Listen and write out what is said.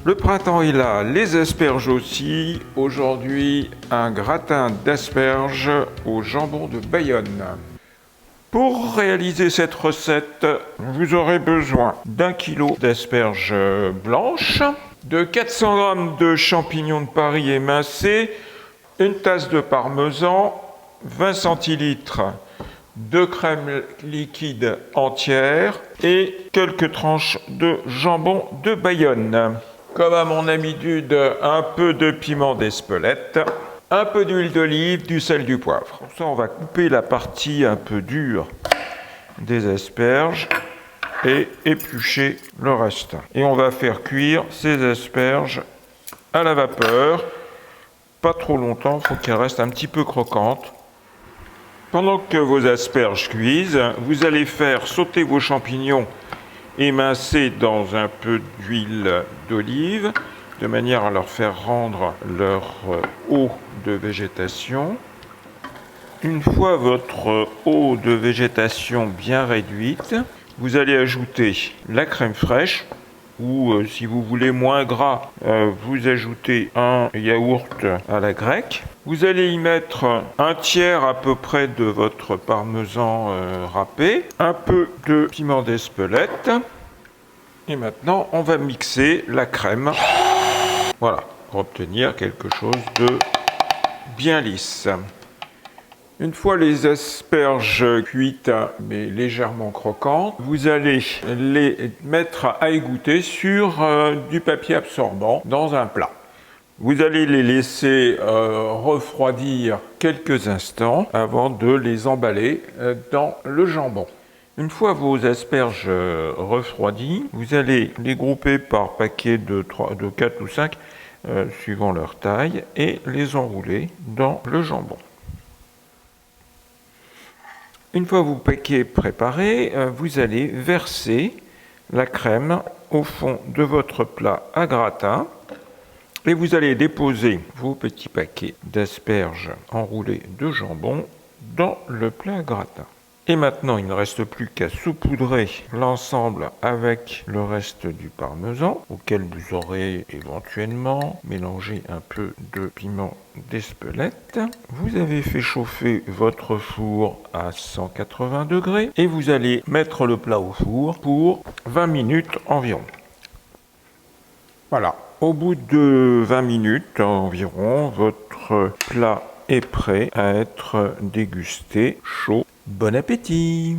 Le printemps est là, les asperges aussi. Aujourd'hui, un gratin d'asperges au jambon de Bayonne. Pour réaliser cette recette, vous aurez besoin d'1 kg d'asperges blanches, de 400 g de champignons de Paris émincés, une tasse de parmesan, 20 centilitres de crème liquide entière et quelques tranches de jambon de Bayonne. Comme à mon habitude, un peu de piment d'Espelette, un peu d'huile d'olive, du sel, du poivre. Pour ça, on va couper la partie un peu dure des asperges et éplucher le reste. Et on va faire cuire ces asperges à la vapeur, pas trop longtemps, il faut qu'elles restent un petit peu croquantes. Pendant que vos asperges cuisent, vous allez faire sauter vos champignons émincés dans un peu d'huile d'olive, de manière à leur faire rendre leur eau de végétation. Une fois votre eau de végétation bien réduite, vous allez ajouter la crème fraîche, ou si vous voulez moins gras, vous ajoutez un yaourt à la grecque. Vous allez y mettre un tiers à peu près de votre parmesan râpé, un peu de piment d'Espelette. Et maintenant, on va mixer la crème. Voilà, pour obtenir quelque chose de bien lisse. Une fois les asperges cuites mais légèrement croquantes, vous allez les mettre à égoutter sur du papier absorbant dans un plat. Vous allez les laisser refroidir quelques instants avant de les emballer dans le jambon. Une fois vos asperges refroidies, vous allez les grouper par paquets de 4 ou 5, suivant leur taille, et les enrouler dans le jambon. Une fois vos paquets préparés, vous allez verser la crème au fond de votre plat à gratin et vous allez déposer vos petits paquets d'asperges enroulés de jambon dans le plat à gratin. Et maintenant, il ne reste plus qu'à saupoudrer l'ensemble avec le reste du parmesan, auquel vous aurez éventuellement mélangé un peu de piment d'Espelette. Vous avez fait chauffer votre four à 180 degrés et vous allez mettre le plat au four pour 20 minutes environ. Voilà, au bout de 20 minutes environ, votre plat est prêt à être dégusté chaud. Bon appétit!